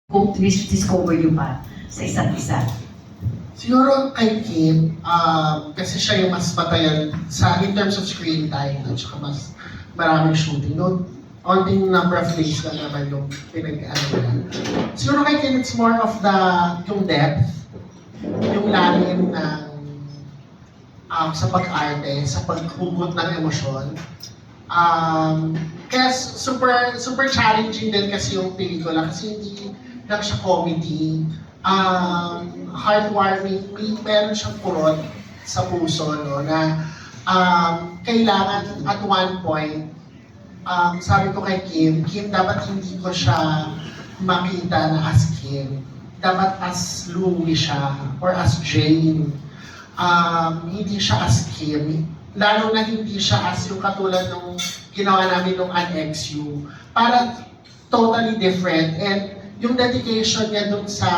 Kung discover nyo pa sa isa't isa? Siguro kay Kim, kasi siya yung mas matagal sa in terms of screen time at saka mas maraming shooting. No? Onting number of days lang naman yung pinag-ano nila. Siguro kay Kim, it's more of yung depth, yung lalim ng sa pag-arte, sa paghugot ng emosyon. Kaya super challenging din kasi yung pelikula kasi hindi lang siya comedy. Heartwarming, meron siyang kurot sa puso, no, na kailangan at one point, sabi ko kay Kim, dapat hindi ko siya makita na as Kim. Dapat as Louie siya, or as Jane. Hindi siya as Kim. Lalo na hindi siya as yung katulad nung ginawa namin nung An-XU. Para totally different. And yung dedication niya dun sa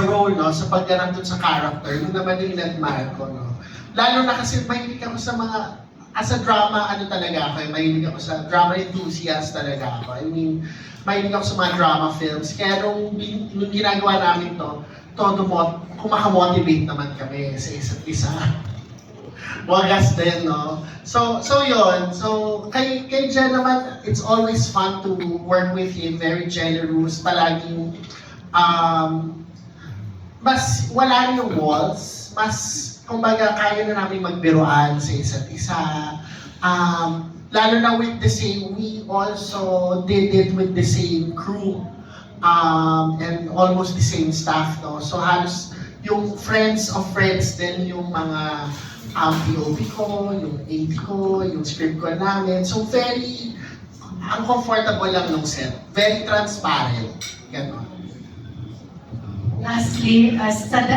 role, no, sa pagganap dun sa character, yun naman yung in-admire ko, no. Lalo na kasi mahilig ako sa mga, as a drama, ano talaga ako, mahilig ako sa drama enthusiast talaga ako. I mean, mahilig ako sa mga drama films. Kaya nung ginagawa namin to, kumakamotivate naman kami sa isa't isa. Wagas din, no? So yun. So, kay Jen naman, it's always fun to work with him. Very generous. Palaging, mas wala rin yung walls. Mas, kumbaga, kaya na namin magbiruan sa isa't isa. Lalo na with the same, we also did it with the same crew. And almost the same staff, no? So, halos yung friends of friends din yung mga POV ko, yung AD ko, yung script ko namin. So very, ang comfortable lang ng set. Very transparent. Ganon. Lastly, sa